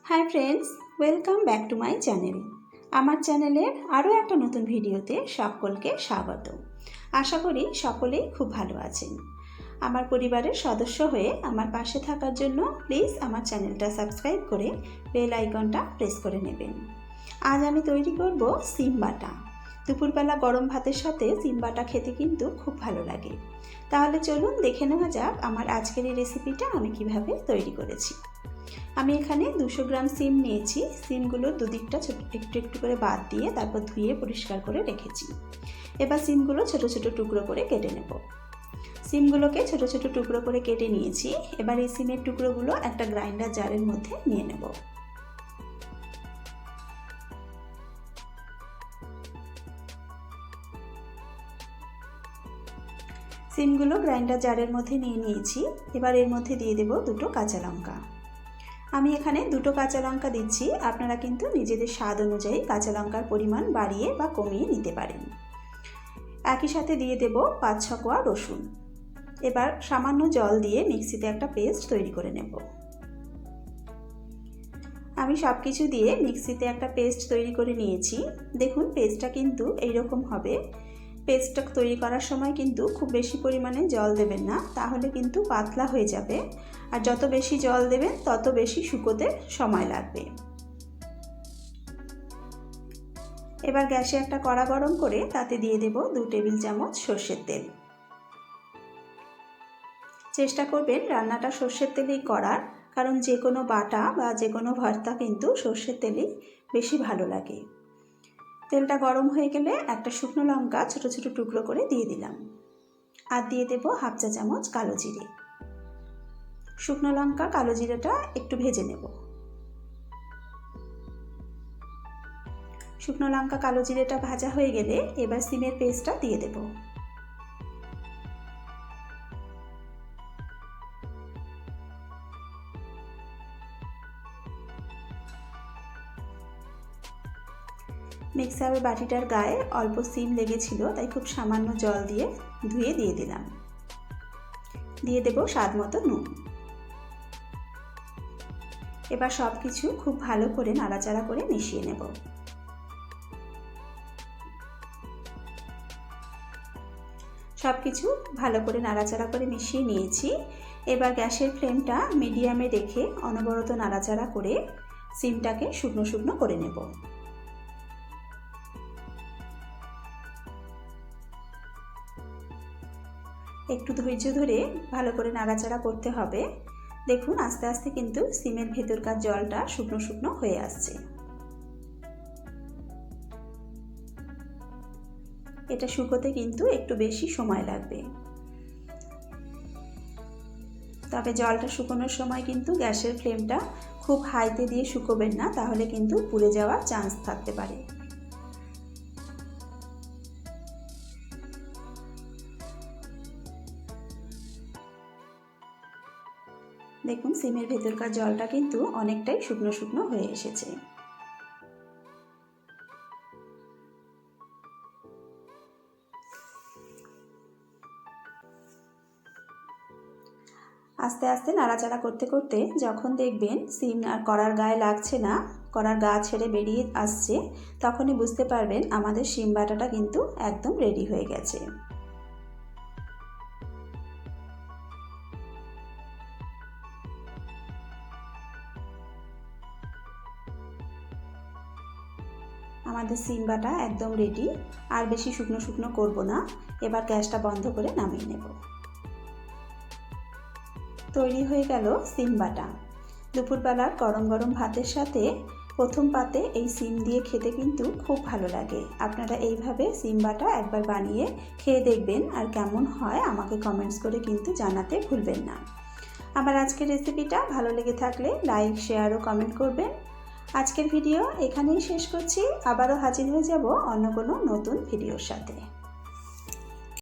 Hi friends, welcome back to my channel. আমার চ্যানেলের আরও একটা নতুন ভিডিওতে সকলকে স্বাগত। আশা করি সকলেই খুব ভালো আছেন। আমার পরিবারের সদস্য হয়ে আমার পাশে থাকার জন্য প্লিজ আমার চ্যানেলটা সাবস্ক্রাইব করে বেল আইকনটা প্রেস করে নেবেন। আজ আমি তৈরি করব সিম বাটা। দুপুরবেলা গরম ভাতের সাথে সিম বাটা খেতে কিন্তু খুব ভালো লাগে। তাহলে চলুন দেখে নেওয়া যাক আমার আজকের এই রেসিপিটা আমি কিভাবে তৈরি করেছি। আমি এখানে 200 গ্রাম সিম নিয়েছি। সিমগুলো দুদিকটা একটু একটু করে বাদ দিয়ে তারপর ধুয়ে পরিষ্কার করে রেখেছি। এবার সিমগুলো ছোট ছোট টুকরো করে কেটে নেব। সিমগুলোকে ছোট ছোট টুকরো করে কেটে নিয়েছি। এবার এই সিমের টুকরোগুলো একটা গ্রাইন্ডার জারের মধ্যে নিয়ে নেব। সিমগুলো গ্রাইন্ডার জারের মধ্যে নিয়ে নিয়েছি। এবার এর মধ্যে দিয়ে দেব দুটো কাঁচা লঙ্কা। আমি এখানে দুটো কাঁচা লঙ্কা দিচ্ছি, আপনারা কিন্তু নিজেদের স্বাদ অনুযায়ী কাঁচা লঙ্কার পরিমাণ বাড়িয়ে বা কমিয়ে নিতে পারেন। একই সাথে দিয়ে দেব 5-6 কোয়া রসুন। এবার সামান্য জল দিয়ে মিক্সিতে একটা পেস্ট তৈরি করে নেব। আমি সব কিছু দিয়ে মিক্সিতে একটা পেস্ট তৈরি করে নিয়েছি। দেখুন পেস্টটা কিন্তু এইরকম হবে। পেস্টটা তৈরি করার সময় কিন্তু খুব বেশি পরিমাণে জল দেবেন না, তাহলে কিন্তু পাতলা হয়ে যাবে। আর যত বেশি জল দেবেন তত বেশি শুকোতে সময় লাগবে। এবার গ্যাসে একটা কড়া গরম করে তাতে দিয়ে দেব 2 টেবিল চামচ সর্ষের তেল। চেষ্টা করবেন রান্নাটা সর্ষের তেলেই করার, কারণ যে কোনো বাটা বা যে কোনো ভর্তা কিন্তু সর্ষের তেলেই বেশি ভালো লাগে। তেলটা গরম হয়ে গেলে একটা শুকনো লঙ্কা ছোট ছোট টুকরো করে দিয়ে দিলাম। আর দিয়ে দেব 1/2 চা চামচ কালো জিরে। শুকনো লঙ্কা কালো জিরেটা একটু ভেজে নেব। শুকনো লঙ্কা কালো জিরেটা ভাজা হয়ে গেলে এবার সিমের পেস্টটা দিয়ে দেব। মিক্সারের বাটিটার গায়ে অল্প সিম লেগেছিল, তাই খুব সামান্য জল দিয়ে ধুয়ে দিয়ে দিলাম। দিয়ে দেব স্বাদ মতো নুন। এবার সব কিছু খুব ভালো করে নাড়াচাড়া করে মিশিয়ে নেব। সব কিছু ভালো করে নাড়াচাড়া করে মিশিয়ে নিয়েছি। এবার গ্যাসের ফ্লেমটা মিডিয়ামে রেখে অনবরত নাড়াচাড়া করে সিমটাকে শুকনো শুকনো করে নেব। একটু ধৈর্য ধরে ভালো করে নাড়াচাড়া করতে হবে। দেখুন আস্তে আস্তে কিন্তু সিমের ভেতরকার জলটা শুকনো শুকনো হয়ে আসছে। এটা শুকোতে কিন্তু একটু বেশি সময় লাগবে। তবে জলটা শুকোনোর সময় কিন্তু গ্যাসের ফ্লেমটা খুব হাইতে দিয়ে শুকোবেন না, তাহলে কিন্তু পুড়ে যাওয়ার চান্স থাকতে পারে। দেখুন সিমের ভেতরকার জলটা কিন্তু অনেকটাই শুকনো শুকনো হয়ে এসেছে। আস্তে আস্তে নাড়াচাড়া করতে করতে যখন দেখবেন সিম আর কড়ার গায়ে লাগছে না, কড়ার গা ছেড়ে বেরিয়ে আসছে, তখনই বুঝতে পারবেন আমাদের সিম বাটাটা কিন্তু একদম রেডি হয়ে গেছে। আমাদের সিম বাটা একদম রেডি। আর বেশি শুকনো শুকনো করব না। এবার গ্যাসটা বন্ধ করে নামিয়ে নেব। তৈরি হয়ে গেল সিম বাটা। দুপুরবেলার গরম গরম ভাতের সাথে প্রথম পাতে এই সিম দিয়ে খেতে কিন্তু খুব ভালো লাগে। আপনারা এইভাবে সিম বাটা একবার বানিয়ে খেয়ে দেখবেন, আর কেমন হয় আমাকে কমেন্টস করে কিন্তু জানাতে ভুলবেন না। আমার আজকের রেসিপিটা ভালো লেগে থাকলে লাইক, শেয়ার ও কমেন্ট করবেন। আজকের ভিডিও এখানেই শেষ করছি। আবারও হাজির হয়ে যাব অন্য কোনো নতুন ভিডিওর সাথে।